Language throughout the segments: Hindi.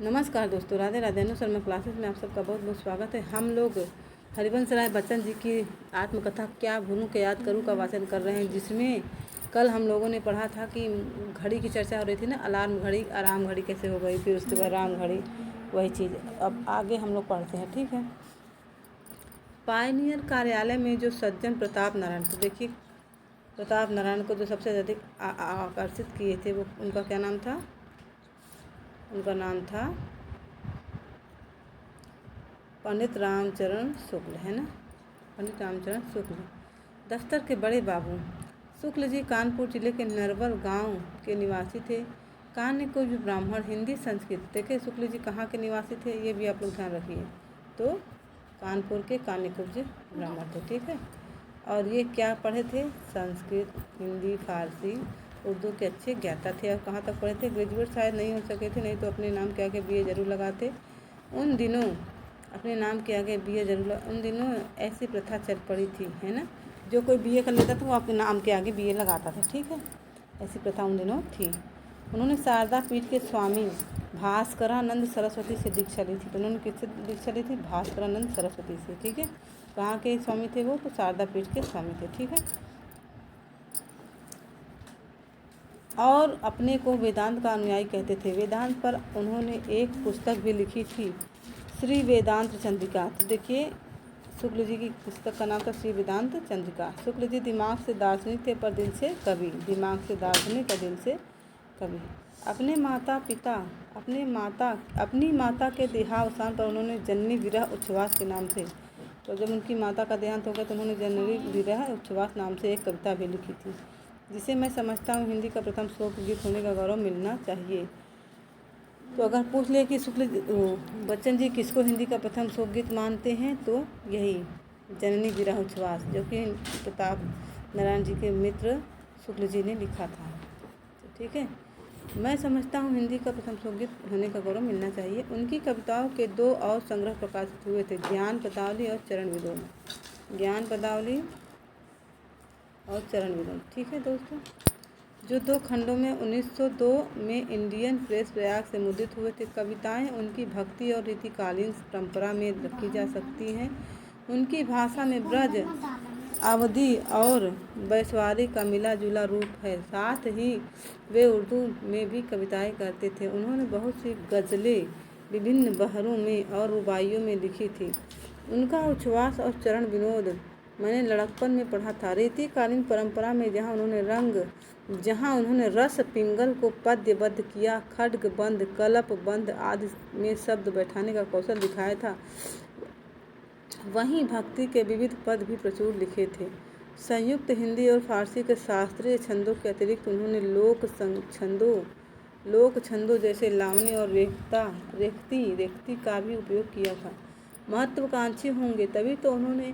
नमस्कार दोस्तों, राधे राधे। अनु शर्मा क्लासेस में आप सबका बहुत बहुत स्वागत है। हम लोग हरिवंश राय बच्चन जी की आत्मकथा क्या भूलूं के याद करूं का वाचन कर रहे हैं, जिसमें कल हम लोगों ने पढ़ा था कि घड़ी की चर्चा हो रही थी ना, अलार्म घड़ी आराम घड़ी कैसे हो गई, फिर उसके बाद राम घड़ी, वही चीज़ अब आगे हम लोग पढ़ते हैं। ठीक है। पायनियर कार्यालय में जो सज्जन प्रताप नारायण, तो देखिए प्रताप नारायण को जो सबसे अधिक आकर्षित किए थे वो उनका क्या नाम था, उनका नाम था पंडित रामचरण शुक्ल, है ना, पंडित रामचरण शुक्ल। दफ्तर के बड़े बाबू शुक्ल जी कानपुर जिले के नरवर गांव के निवासी थे। कान्य को जो ब्राह्मण, हिंदी संस्कृत। देखिए शुक्ल जी कहाँ के निवासी थे, ये भी आप लोग ध्यान रखिए। तो कानपुर के कान्यकुब्ज ब्राह्मण थे। ठीक है। और ये क्या पढ़े थे, संस्कृत, हिंदी, फारसी, उर्दू के अच्छे ज्ञाता थे। और कहाँ तक पढ़े थे, ग्रेजुएट शायद नहीं हो सके थे, नहीं तो अपने नाम के आगे बीए जरूर लगाते। उन दिनों अपने नाम के आगे बीए जरूर, उन दिनों ऐसी प्रथा चल पड़ी थी, है ना, जो कोई बीए कर लेता था वो अपने नाम के आगे बीए लगाता था। ठीक है, ऐसी प्रथा उन दिनों थी। उन्होंने शारदा पीठ के स्वामी भास्करानंद सरस्वती से दीक्षा ली थी। तो उन्होंने किससे दीक्षा ली थी, भास्करानंद सरस्वती से। ठीक है। कहाँ के स्वामी थे वो, तो शारदा पीठ के स्वामी थे। ठीक है। और अपने को वेदांत का अनुयायी कहते थे। वेदांत पर उन्होंने एक पुस्तक भी लिखी थी, श्री वेदांत चंद्रिका। तो देखिए शुक्ल जी की पुस्तक का नाम था श्री वेदांत चंद्रिका। शुक्ल जी दिमाग से दार्शनिक थे पर दिल से कवि, दिमाग से दार्शनिक और दिल से कवि। अपनी माता के देहावसान पर उन्होंने जननी विरह उच्छ्वास के नाम से, तो जब उनकी माता का देहांत हो गया तो उन्होंने जननी विरह उच्छ्वास नाम से एक कविता भी लिखी थी, जिसे मैं समझता हूँ हिंदी का प्रथम शोक गीत होने का गौरव मिलना चाहिए। तो अगर पूछ ले कि शुक्ल बच्चन जी किसको हिंदी का प्रथम शोक गीत मानते हैं, तो यही जननी विरह उच्छ्वास, जो कि प्रताप नारायण जी के मित्र शुक्ल जी ने लिखा था। तो ठीक है, मैं समझता हूँ हिंदी का प्रथम शोक गीत होने का गौरव मिलना चाहिए। उनकी कविताओं के 2 और संग्रह प्रकाशित हुए थे, ज्ञान पदावली और चरण विलोम। ज्ञान पदावली और चरण विलोम। ठीक है दोस्तों, जो 2 खंडों में 1902 में इंडियन प्रेस प्रयाग से मुद्रित हुए थे। कविताएं उनकी भक्ति और रीतिकालीन परंपरा में रखी जा सकती हैं। उनकी भाषा में ब्रज, अवधी और वैश्वारी का मिला जुला रूप है। साथ ही वे उर्दू में भी कविताएं करते थे। उन्होंने बहुत सी गज़लें विभिन्न बहरों में और रुबाइयों में लिखी थी। उनका उच्छ्वास और चरण विनोद मैंने लड़कपन में पढ़ा था। रीतिकालीन परंपरा में जहाँ उन्होंने रस पिंगल को पद्यबद्ध किया, खड्ग बंद, कलप बंद आदि में शब्द बैठाने का कौशल दिखाया था, वहीं भक्ति के विविध पद भी प्रचुर लिखे थे। संयुक्त हिंदी और फारसी के शास्त्रीय छंदों के अतिरिक्त उन्होंने लोक छंदों जैसे लावनी और रेखती का भी उपयोग किया था। महत्वाकांक्षी होंगे तभी तो उन्होंने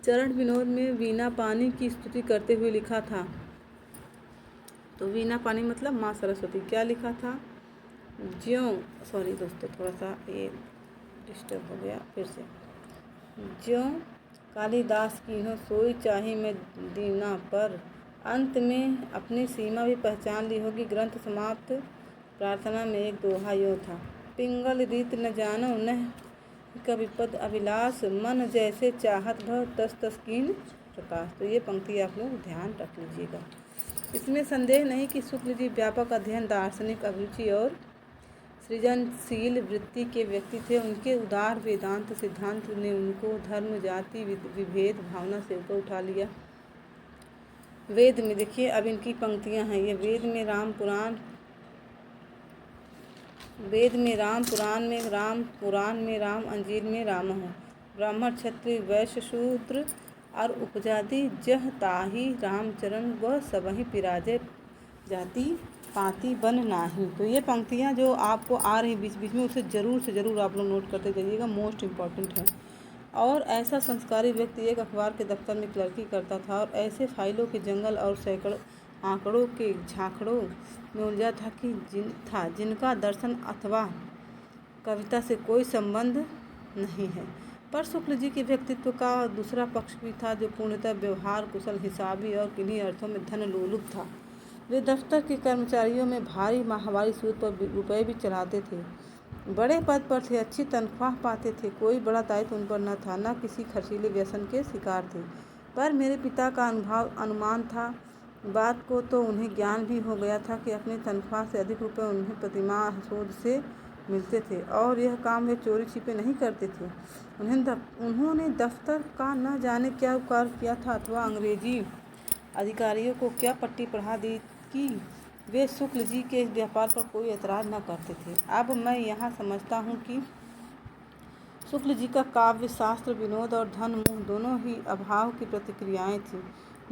चरण विनोद में वीणा पानी की स्तुति करते हुए लिखा था। तो वीणा पानी मतलब माँ सरस्वती। क्या लिखा था, सॉरी दोस्तों, थोड़ा सा ये डिस्टर्ब हो गया फिर से। ज्यों कालिदास की हो सोई चाही मैं दीना पर, अंत में अपनी सीमा भी पहचान ली होगी। ग्रंथ समाप्त प्रार्थना में एक दोहा यूँ था, पिंगल रीत न जानो न कवि पद अभिलाष, मन जैसे चाहत भव तस तस कीन प्रकाश। तो ये पंक्ति आप लोग ध्यान रख लीजिएगा। इसमें संदेह नहीं कि शुक्ल जी व्यापक अध्ययन, दार्शनिक अभिरुचि और सृजनशील वृत्ति के व्यक्ति थे। उनके उदार वेदांत सिद्धांत ने उनको धर्म जाति विभेद भावना से ऊपर उठा लिया। वेद में देखिए, अब इनकी पंक्तियां हैं, ये वेद में राम, पुराण में राम, अंजीर में राम हो। ब्राह्मण क्षत्रिय वैश्य शूद्र और उपजाति जह ताही रामचरण व सबहि पिराजे जाति पाति बन नाही। तो ये पंक्तियाँ जो आपको आ रही बीच बीच में, उसे ज़रूर से ज़रूर आप लोग नोट करते जाइएगा, मोस्ट इम्पॉर्टेंट है। और ऐसा संस्कारी व्यक्ति एक अखबार के दफ्तर में क्लर्की करता था और ऐसे फाइलों के जंगल और सैकड़ों आंकड़ों के झांकड़ों में उलझा था जिनका दर्शन अथवा कविता से कोई संबंध नहीं है। पर शुक्ल जी के व्यक्तित्व का दूसरा पक्ष भी था, जो पूर्णतः व्यवहार कुशल, हिसाबी और किन्हीं अर्थों में धन लोलुप था। वे दफ्तर के कर्मचारियों में भारी माहवारी सूद पर रुपए भी चढ़ाते थे। बड़े पद पर थे, अच्छी तनख्वाह पाते थे, कोई बड़ा दायित्व उन पर न था, न किसी खर्चीले व्यसन के शिकार थे। पर मेरे पिता का अनुमान था, बात को तो उन्हें ज्ञान भी हो गया था कि अपनी तनख्वाह से अधिक रुपए उन्हें प्रतिमाह सूद से मिलते थे, और यह काम वे चोरी छिपे नहीं करते थे। उन्होंने दफ्तर का न जाने क्या उपकार किया था, अथवा अंग्रेजी अधिकारियों को क्या पट्टी पढ़ा दी कि वे शुक्ल जी के इस व्यापार पर कोई एतराज़ न करते थे। अब मैं यहाँ समझता हूँ कि शुक्ल जी का काव्य शास्त्र, विनोद और धन मोह दोनों ही अभाव की प्रतिक्रियाएं थीं,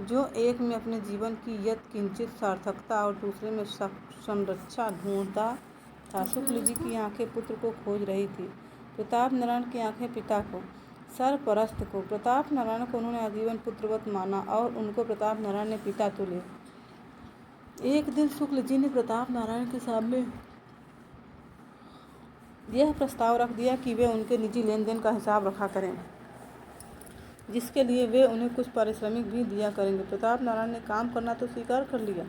जो एक में अपने जीवन की यत किंचित सार्थकता और दूसरे में संरक्षा ढूंढता था। शुक्ल जी की आंखें पुत्र को खोज रही थी, प्रताप नारायण की आंखें पिता को, सरपरस्त को। प्रताप नारायण को उन्होंने आजीवन पुत्रवत माना और उनको प्रताप नारायण ने पिता तुल्य। एक दिन शुक्ल जी ने प्रताप नारायण के सामने यह प्रस्ताव रख दिया कि वे उनके निजी लेन देन का हिसाब रखा करें, जिसके लिए वे उन्हें कुछ पारिश्रमिक भी दिया करेंगे। प्रताप नारायण ने काम करना तो स्वीकार कर लिया,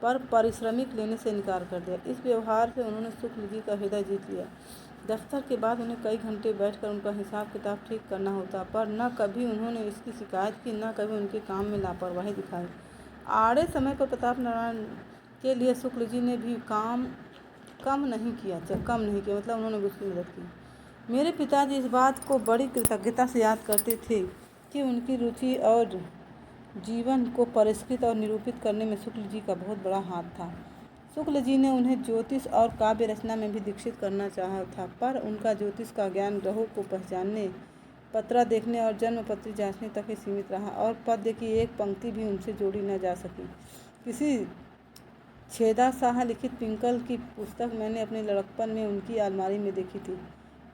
पर पारिश्रमिक लेने से इनकार कर दिया। इस व्यवहार से उन्होंने शुक्ल जी का हृदय जीत लिया। दफ्तर के बाद उन्हें कई घंटे बैठकर उनका हिसाब किताब ठीक करना होता, पर न कभी उन्होंने इसकी शिकायत की, न कभी उनके काम में लापरवाही दिखाई। आड़े समय पर प्रताप नारायण के लिए शुक्ल जी ने भी काम कम नहीं किया, मतलब उन्होंने उसकी मदद की। मेरे पिताजी इस बात को बड़ी कृतज्ञता से याद करते थे कि उनकी रुचि और जीवन को परिष्कृत और निरूपित करने में शुक्ल जी का बहुत बड़ा हाथ था। शुक्ल जी ने उन्हें ज्योतिष और काव्य रचना में भी दीक्षित करना चाहा था, पर उनका ज्योतिष का ज्ञान ग्रहों को पहचानने, पत्रा देखने और जन्म पत्री जांचने तक ही सीमित रहा, और पद्य की एक पंक्ति भी उनसे जोड़ी न जा सकी। किसी छेदा शाह लिखित पिंकल की पुस्तक मैंने अपने लड़कपन में उनकी अलमारी में देखी थी।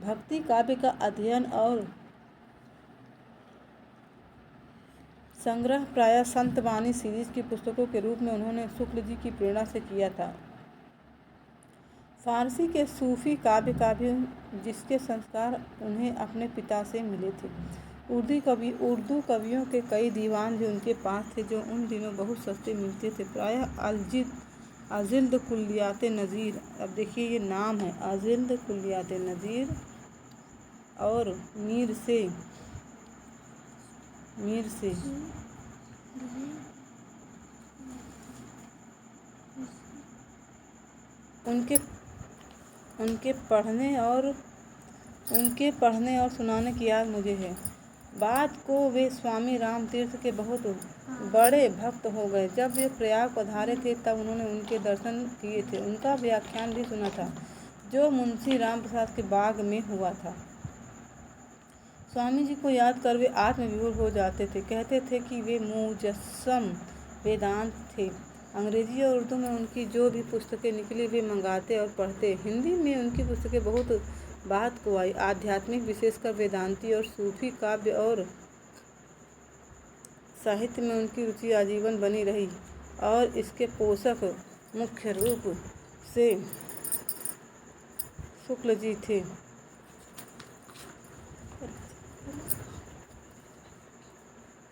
भक्ति काव्य का अध्ययन और संग्रह प्रायः संतवाणी सीरीज की पुस्तकों के रूप में उन्होंने शुक्ल जी की प्रेरणा से किया था। फारसी के सूफी काव्य का भी जिसके संस्कार उन्हें अपने पिता से मिले थे। उर्दू कवियों के कई दीवान भी उनके पास थे, जो उन दिनों बहुत सस्ते मिलते थे, प्रायः अजिल्द कुल्लियात नज़ीर। अब देखिए ये नाम है, अजिल्द कुल्लियात नज़ीर और मीर से उनके पढ़ने और सुनाने की याद मुझे है। बाद को वे स्वामी राम तीर्थ के बहुत बड़े भक्त हो गए। जब वे प्रयाग पधारे थे तब उन्होंने उनके दर्शन किए थे, उनका व्याख्यान भी सुना था, जो मुंशी राम प्रसाद के बाग में हुआ था। स्वामी जी को याद कर वे आत्मविभोर हो जाते थे, कहते थे कि वे मुजस्सम वेदांत थे। अंग्रेजी और उर्दू में उनकी जो भी पुस्तकें निकली वे मंगाते और पढ़ते। हिंदी में उनकी पुस्तकें बहुत बात को आई। आध्यात्मिक, विशेषकर वेदांती और सूफी काव्य और साहित्य में उनकी रुचि आजीवन बनी रही, और इसके पोषक मुख्य रूप से शुक्ल जी थे।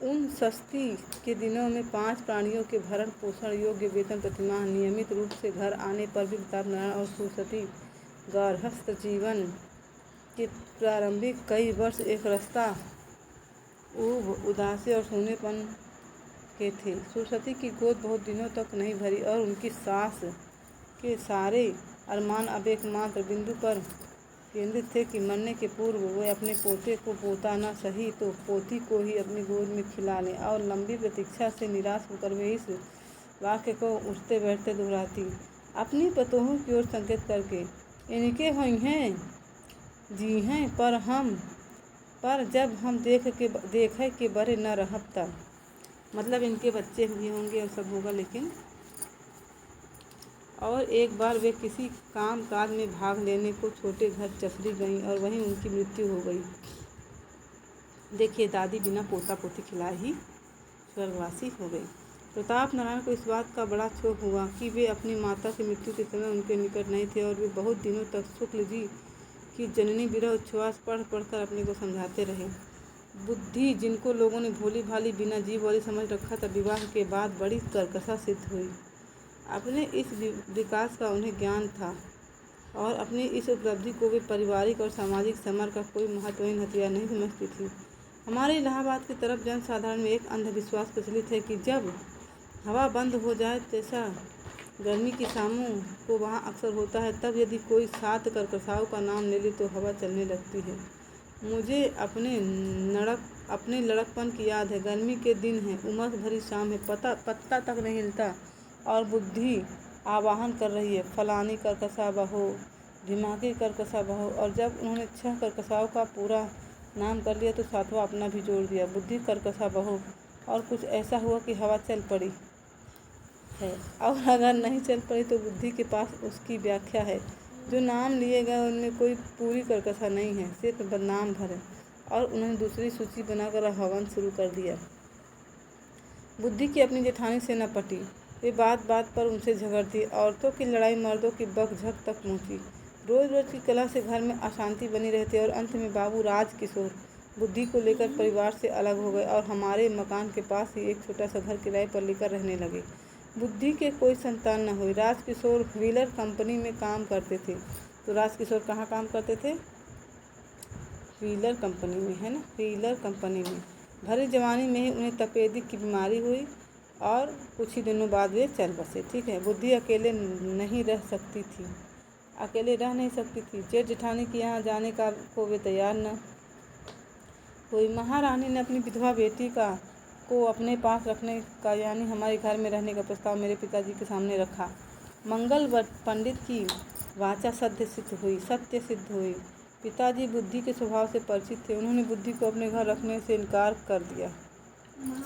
उन सस्ती के दिनों में 5 प्राणियों के भरण पोषण योग्य वेतन प्रतिमाह नियमित रूप से घर आने पर भी प्रताप नारायण और सरस्वती गार्हस्थ जीवन के प्रारंभिक कई वर्ष एक रास्ता ऊब, उदासी और सूनेपन के थे। सरस्वती की गोद बहुत दिनों तक नहीं भरी और उनकी सास के सारे अरमान अब एकमात्र बिंदु पर केंद्रित थे कि मरने के पूर्व वे अपने पोते को पोता न सही तो पोती को ही अपनी गोद में खिला लें। और लंबी प्रतीक्षा से निराश होकर वे इस वाक्य को उठते बैठते दोहराती, अपनी पतोहों की ओर संकेत करके, इनके हुई हैं जी हैं, पर जब हम देखे के बड़े न रहब तब, मतलब इनके बच्चे हुए होंगे और सब होगा, लेकिन और एक बार वे किसी काम काज में भाग लेने को छोटे घर चसरी गईं और वहीं उनकी मृत्यु हो गई। देखिए, दादी बिना पोता पोती खिलाए ही स्वर्गवासी हो गई। प्रताप नारायण को इस बात का बड़ा क्षोभ हुआ कि वे अपनी माता की मृत्यु के समय उनके निकट नहीं थे, और वे बहुत दिनों तक शुक्ल जी की जननी विरह उच्छ्वास पढ़ कर अपने को समझाते रहे। बुद्धि जिनको लोगों ने भोली भाली बिना जीव वाली समझ रखा था, विवाह के बाद बड़ी कर्कशा सिद्ध हुई। अपने इस विकास का उन्हें ज्ञान था और अपनी इस उपलब्धि को वे पारिवारिक और सामाजिक समर का कोई महत्वहीन हथियार नहीं समझती थी। हमारे इलाहाबाद की तरफ जनसाधारण में एक अंधविश्वास प्रचलित है कि जब हवा बंद हो जाए, जैसा गर्मी की शामों को वहाँ अक्सर होता है, तब यदि कोई सात करकसाव का नाम ले ले तो हवा चलने लगती है। मुझे अपने लड़कपन की याद है। गर्मी के दिन है, उमस भरी शाम है, पत्ता तक नहीं हिलता और बुद्धि आवाहन कर रही है, फलानी करकसा बहो, ढिमाकी करकसा बहो। और जब उन्होंने 6 करकसाओं का पूरा नाम कर लिया तो सातवां अपना भी जोड़ दिया, बुद्धि करकसा बहो। और कुछ ऐसा हुआ कि हवा चल पड़ी है, और अगर नहीं चल पड़ी तो बुद्धि के पास उसकी व्याख्या है। जो नाम लिए गए उनमें कोई पूरी करकसा नहीं है, सिर्फ बदनाम भर है। और उन्होंने दूसरी सूची बनाकर हवन शुरू कर दिया। बुद्धि की अपनी जेठानी से न पटी, वे बात बात पर उनसे झगड़ती। औरतों की लड़ाई मर्दों की बकझक तक पहुंची। रोज रोज की कला से घर में अशांति बनी रहती और अंत में बाबू राजकिशोर बुद्धि को लेकर परिवार से अलग हो गए और हमारे मकान के पास ही एक छोटा सा घर किराए पर लेकर रहने लगे। बुद्धि के कोई संतान न हुई। राजकिशोर व्हीलर कंपनी में काम करते थे। तो राजकिशोर कहाँ काम करते थे? व्हीलर कंपनी में, है ना, व्हीलर कंपनी में। भरी जवानी में ही उन्हें तपेदिक की बीमारी हुई और कुछ ही दिनों बाद वे चल बसे। ठीक है। बुद्धि अकेले नहीं रह सकती थी, अकेले रह नहीं सकती थी। जेठ जेठानी के यहाँ जाने का को वे तैयार न हुई। महारानी ने अपनी विधवा बेटी को अपने पास रखने का, यानी हमारे घर में रहने का प्रस्ताव मेरे पिताजी के सामने रखा। मंगल पंडित की वाचा सत्य सिद्ध हुई। पिताजी बुद्धि के स्वभाव से परिचित थे। उन्होंने बुद्धि को अपने घर रखने से इनकार कर दिया,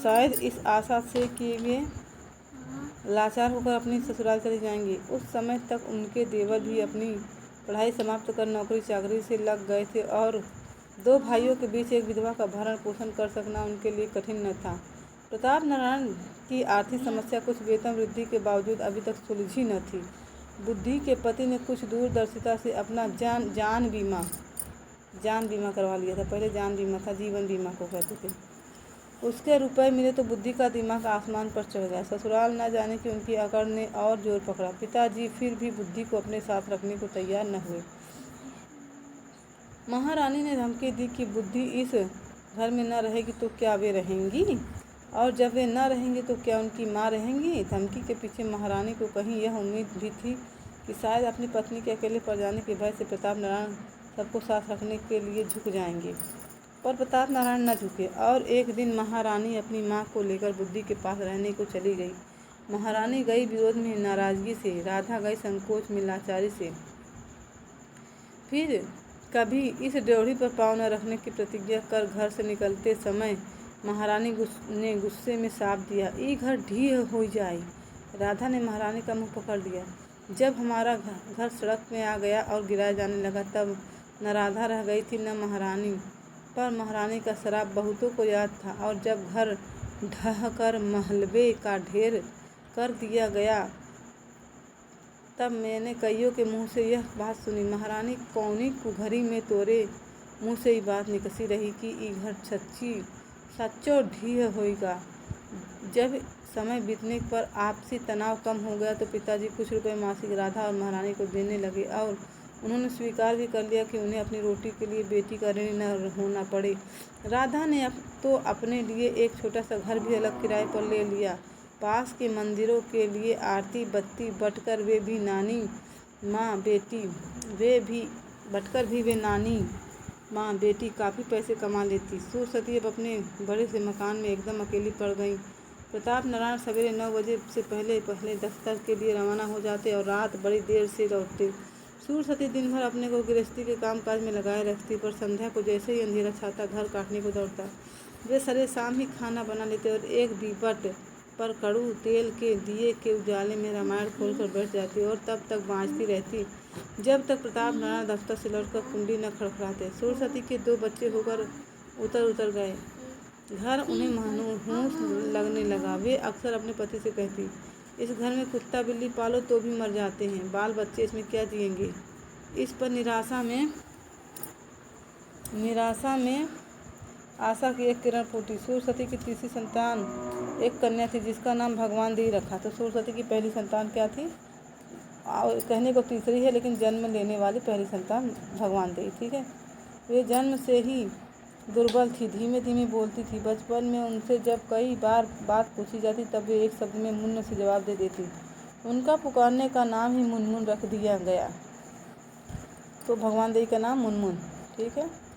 शायद इस आशा से कि वे लाचार होकर अपनी ससुराल चली जाएंगी। उस समय तक उनके देवर भी अपनी पढ़ाई समाप्त कर नौकरी चाकरी से लग गए थे और 2 भाइयों के बीच एक विधवा का भरण पोषण कर सकना उनके लिए कठिन न था। प्रताप नारायण की आर्थिक समस्या कुछ वेतन वृद्धि के बावजूद अभी तक सुलझी न थी। बुद्धि के पति ने कुछ दूरदर्शिता से अपना जान बीमा करवा लिया था। पहले जान बीमा था, जीवन बीमा को कहते थे। उसके रुपए मिले तो बुद्धि का दिमाग आसमान पर चढ़ गया। ससुराल न जाने की उनकी अकड़ ने और जोर पकड़ा। पिताजी फिर भी बुद्धि को अपने साथ रखने को तैयार न हुए। महारानी ने धमकी दी कि बुद्धि इस घर में न रहेगी तो क्या वे रहेंगी, और जब वे न रहेंगी तो क्या उनकी माँ रहेंगी। धमकी के पीछे महारानी को कहीं यह उम्मीद भी थी कि शायद अपनी पत्नी के अकेले पड़ जाने के भय से प्रताप नारायण सबको साथ रखने के लिए झुक जाएंगे। पर प्रताप नारायण न झुके और एक दिन महारानी अपनी माँ को लेकर बुद्धि के पास रहने को चली गई। महारानी गई विरोध में, नाराजगी से, राधा गई संकोच में, लाचारी से। फिर कभी इस ड्योढ़ी पर पाँव न रखने की प्रतिज्ञा कर घर से निकलते समय महारानी ने गुस्से में शाप दिया, ई घर ढी हो जाए। राधा ने महारानी का मुंह पकड़ लिया। जब हमारा घर सड़क में आ गया और गिराया जाने लगा तब न राधा रह गई थी न महारानी। पर महारानी का शराप बहुतों को याद था और जब घर ढह कर महलबे का ढेर कर दिया गया तब मैंने कईयों के मुंह से यह बात सुनी, महारानी कौनी कुघरी में तोरे मुँह से ये बात निकसी रही कि ई घर सच्चो ढीह होगा। जब समय बीतने पर आपसी तनाव कम हो गया तो पिताजी कुछ रुपए मासिक राधा और महारानी को देने लगे और उन्होंने स्वीकार भी कर लिया कि उन्हें अपनी रोटी के लिए बेटी का ऋणी न होना पड़े। राधा ने तो अपने लिए एक छोटा सा घर भी अलग किराए पर ले लिया। पास के मंदिरों के लिए आरती बत्ती बटकर वे नानी माँ बेटी काफ़ी पैसे कमा लेती। सूरसती अब अपने बड़े से मकान में एकदम अकेली पड़ गई। प्रताप नारायण सवेरे 9 बजे से पहले दफ्तर के लिए रवाना हो जाते और रात बड़ी देर से लौटते। सूरसती दिन भर अपने को गृहस्थी के कामकाज में लगाए रखती, पर संध्या को जैसे ही अंधेरा छाता घर काटने को दौड़ता। वे सरे शाम ही खाना बना लेते और एक दीपट पर कड़ू तेल के दिए के उजाले में रामायण खोलकर बैठ जाती और तब तक बाँचती रहती जब तक प्रताप नारायण दफ्तर से लौटकर कुंडी न खड़खड़ाते। सूरसती के 2 बच्चे होकर उतर गए। घर उन्हें मनहूस लगने लगा। वे अक्सर अपने पति से कहती, इस घर में कुत्ता बिल्ली पालो तो भी मर जाते हैं, बाल बच्चे इसमें क्या जिएंगे। इस पर निराशा में आशा की एक किरण फूटी। सूर्यसती की तीसरी संतान एक कन्या थी जिसका नाम भगवान दे रखा। तो सूर्यसती की पहली संतान क्या थी? कहने को तीसरी है लेकिन जन्म लेने वाली पहली संतान भगवान दे। ठीक है। वे जन्म से ही दुर्बल थी, धीमे धीमे बोलती थी। बचपन में उनसे जब कई बार बात पूछी जाती तब वे एक शब्द में मुन्न से जवाब दे देती। उनका पुकारने का नाम ही मुनमुन रख दिया गया। तो भगवान देवी का नाम मुनमुन। ठीक है।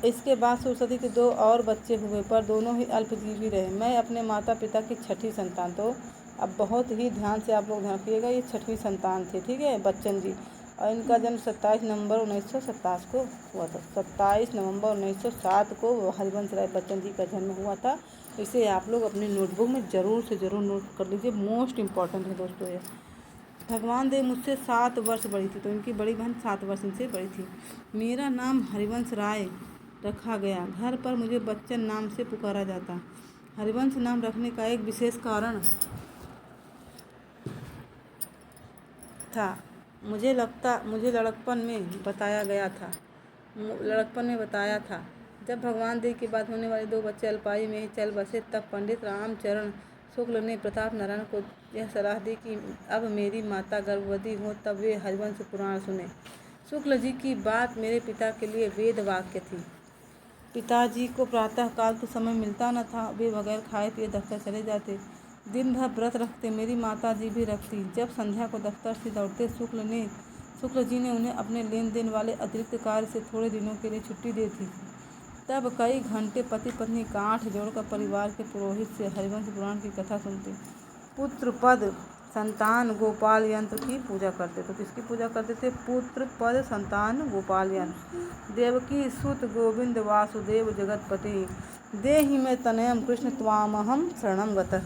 इसके बाद सरस्वती के 2 और बच्चे हुए पर दोनों ही अल्पजीवी रहे। मैं अपने माता पिता की छठी संतान। तो अब बहुत ही ध्यान से आप लोग ध्यान रखिएगा, ये छठवीं संतान थे। ठीक है, बच्चन जी। और इनका जन्म 27 नवंबर 1927 को हुआ था। 27 नवंबर 1907 को हरिवंश राय बच्चन जी का जन्म हुआ था। इसे आप लोग अपने नोटबुक में ज़रूर से ज़रूर नोट कर लीजिए, मोस्ट इम्पॉर्टेंट है दोस्तों ये। भगवान देव मुझसे 7 वर्ष बड़ी थी, तो इनकी बड़ी बहन 7 वर्ष इनसे बड़ी थी। मेरा नाम हरिवंश राय रखा गया। घर पर मुझे बच्चन नाम से पुकारा जाता। हरिवंश नाम रखने का एक विशेष कारण था। मुझे लड़कपन में बताया था। जब भगवान देव के बाद होने वाले 2 बच्चे अल्पायु में ही चल बसे तब पंडित रामचरण शुक्ल ने प्रताप नारायण को यह सलाह दी कि अब मेरी माता गर्भवती हो तब वे हरिवंश पुराण सुने। शुक्ल जी की बात मेरे पिता के लिए वेद वाक्य थी। पिताजी को प्रातः काल तो समय मिलता न था, वे बगैर खाए पिए दफ्तर चले जाते। दिन भर व्रत रखते, मेरी माता जी भी रखती। जब संध्या को दफ्तर से लौटते शुक्ल जी ने उन्हें अपने लेन देन वाले अतिरिक्त कार्य से थोड़े दिनों के लिए छुट्टी दी थी। तब कई घंटे पति पत्नी गांठ जोड़कर परिवार के पुरोहित से हरिवंश पुराण की कथा सुनते। पुत्र पद संतान गोपाल यंत्र की पूजा करते। तो किसकी पूजा करते थे? पुत्र पद संतान गोपाल यंत्र। देवकी सुत गोविंद वासुदेव जगतपति देहि में तनयम कृष्ण त्वामहम शरणम गतः।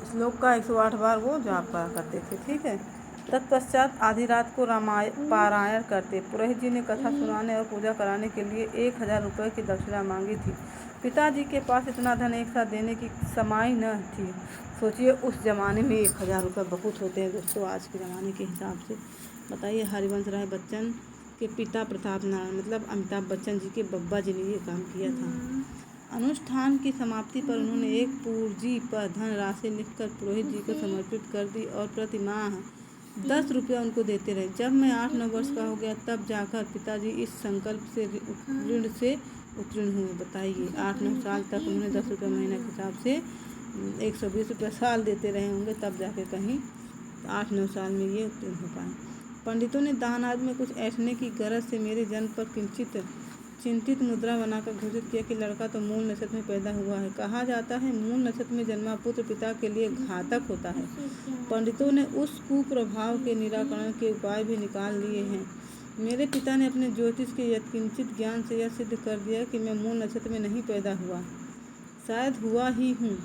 श्लोक का 108 बार वो जाप करा करते थे। ठीक है। तत्पश्चात आधी रात को रामायण पारायण करते। पुरोहित जी ने कथा सुनाने और पूजा कराने के लिए 1000 रुपये की दक्षिणा मांगी थी। पिताजी के पास इतना धन एक साथ देने की समाई न थी। सोचिए उस ज़माने में 1000 रुपये बहुत होते हैं दोस्तों, आज के ज़माने के हिसाब से। बताइए, हरिवंश राय बच्चन के पिता प्रताप नारायण मतलब अमिताभ बच्चन जी के बब्बा जी ने ये काम किया था। अनुष्ठान की समाप्ति पर उन्होंने एक पूर्जी पर धनराशि लिखकर पुरोहित जी को समर्पित कर दी और प्रति माह 10 रुपया उनको देते रहे। जब मैं 8-9 वर्ष का हो गया तब जाकर पिताजी इस संकल्प से ऋण से उत्तीर्ण हुए। बताइए, 8-9 साल तक उन्होंने 10 रुपये महीने के हिसाब से 120 रुपये साल देते रहे होंगे, तब जाके कहीं 8-9 साल में ये उत्तीर्ण हो पाए। पंडितों ने दान आदि में कुछ ऐंठने की गरज से मेरे जन्म पर किंचित चिंतित मुद्रा बनाकर घोषित किया कि लड़का तो मूल नक्षत्र में पैदा हुआ है। कहा जाता है मूल नक्षत्र में जन्मा पुत्र पिता के लिए घातक होता है। पंडितों ने उस कुप्रभाव के निराकरण के उपाय भी निकाल लिए हैं। मेरे पिता ने अपने ज्योतिष के यत्किंचित ज्ञान से यह सिद्ध कर दिया कि मैं मूल नक्षत्र में नहीं पैदा हुआ, शायद हुआ ही हूँ।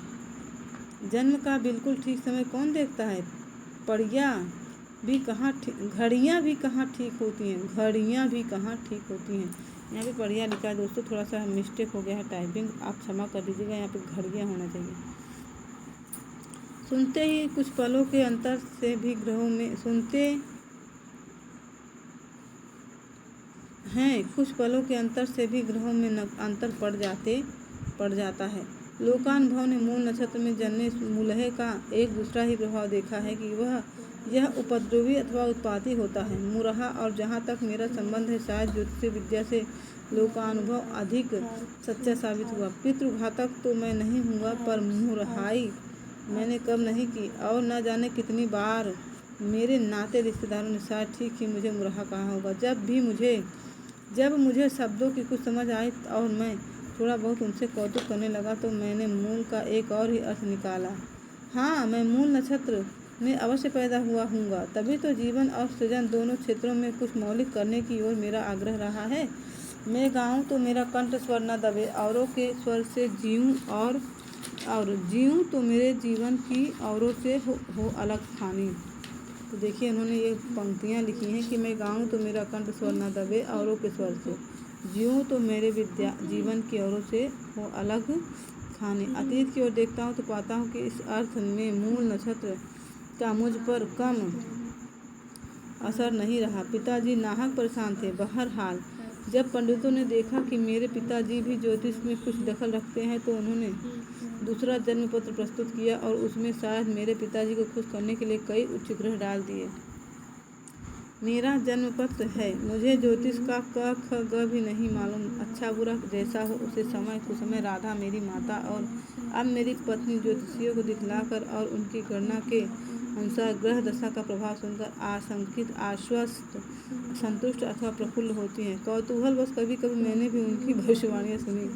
जन्म का बिल्कुल ठीक समय कौन देखता है? घड़ियाँ भी कहाँ ठीक होती हैं। यहाँ पे बढ़िया लिखा है दोस्तों, थोड़ा सा मिस्टेक हो गया है टाइपिंग, आप क्षमा कर दीजिएगा। यहाँ पे घड़ियाँ होना चाहिए। सुनते ही कुछ पलों के अंतर से भी ग्रहों में अंतर पड़ जाता है। लोकानुभव ने मूल नक्षत्र में जन्मे मूलहे का एक दूसरा ही प्रभाव देखा है कि यह उपद्रवी अथवा उत्पाती होता है। मुरहा और जहाँ तक मेरा संबंध है शायद ज्योतिष विद्या से लोकानुभव अधिक सच्चा साबित हुआ। पितृघातक तो मैं नहीं हुआ, पर मुरहाई मैंने कब नहीं की, और न जाने कितनी बार मेरे नाते रिश्तेदारों ने शायद ठीक ही मुझे मुरहा कहा होगा। जब मुझे शब्दों की कुछ समझ आई और मैं थोड़ा बहुत उनसे कौतुक करने लगा तो मैंने मूल का एक और ही अर्थ निकाला। हाँ, मैं मूल नक्षत्र में अवश्य पैदा हुआ हूँगा, तभी तो जीवन और सृजन दोनों क्षेत्रों में कुछ मौलिक करने की ओर मेरा आग्रह रहा है। मैं गाऊँ तो मेरा कंठ स्वर न दबे, औरों के स्वर से जीऊँ और जीऊँ तो मेरे जीवन की औरों से हो अलग खानी। तो देखिए उन्होंने ये पंक्तियाँ लिखी हैं कि मैं गाऊँ तो मेरा कंठ स्वर न दबे, औरों के स्वर से जीऊँ तो मेरे जीवन की औरों से हो अलग खाने। अतीत की ओर देखता हूँ तो पाता हूँ कि इस अर्थ में मूल नक्षत्र का मुझ पर कम असर नहीं रहा। पिताजी नाहक परेशान थे। बहरहाल जब पंडितों ने देखा कि मेरे पिताजी भी ज्योतिष में कुछ दखल रखते हैं तो उन्होंने दूसरा जन्म पत्र प्रस्तुत किया और उसमें शायद मेरे पिताजी को खुश करने के लिए कई उच्च ग्रह डाल दिए। मेरा जन्म पत्र है। मुझे ज्योतिष का क ख ग भी नहीं मालूम। अच्छा बुरा जैसा हो उसे समय कुसमय राधा मेरी माता और अब मेरी पत्नी ज्योतिषियों को दिखलाकर और उनकी गणना के अनुसार ग्रह दशा का प्रभाव सुनकर आशंकित, आश्वस्त, संतुष्ट अथवा प्रफुल्ल होती हैं। कौतूहलवश कभी कभी मैंने भी उनकी भविष्यवाणियाँ सुनी,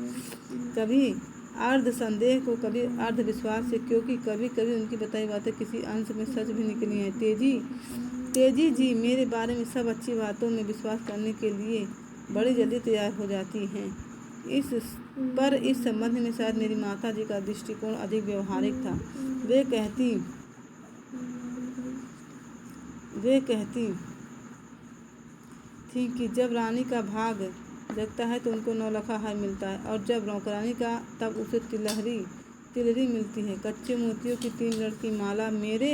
कभी अर्ध संदेह को, कभी अर्ध विश्वास से, क्योंकि कभी कभी उनकी बताई बातें किसी अंश में सच भी निकली हैं। तेजी जी मेरे बारे में सब अच्छी बातों में विश्वास करने के लिए बड़ी जल्दी तैयार हो जाती हैं। इस संबंध में शायद मेरी माता जी का दृष्टिकोण अधिक व्यवहारिक था। वे कहती थी कि जब रानी का भाग जगता है तो उनको नौलखा हार मिलता है और जब नौकरानी का तब उसे तिलरी मिलती है। कच्चे मोतियों की 3 लड़की माला मेरे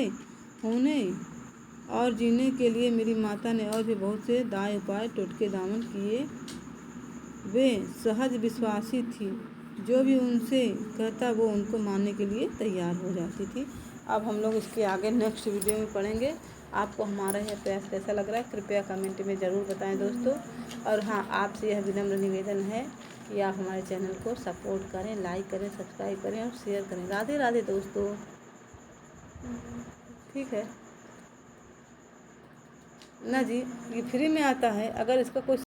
होने और जीने के लिए मेरी माता ने और भी बहुत से दाएं उपाय टोटके दामन किए। वे सहज विश्वासी थी। जो भी उनसे कहता वो उनको मानने के लिए तैयार हो जाती थी। अब हम लोग इसके आगे नेक्स्ट वीडियो में पढ़ेंगे। आपको हमारा यह प्रयास कैसा लग रहा है कृपया कमेंट में ज़रूर बताएं दोस्तों। और हाँ, आपसे यह विनम्र निवेदन है कि आप हमारे चैनल को सपोर्ट करें, लाइक करें, सब्सक्राइब करें और शेयर करें। राधे राधे दोस्तों। ठीक है ना जी, ये फ्री में आता है। अगर इसका कोई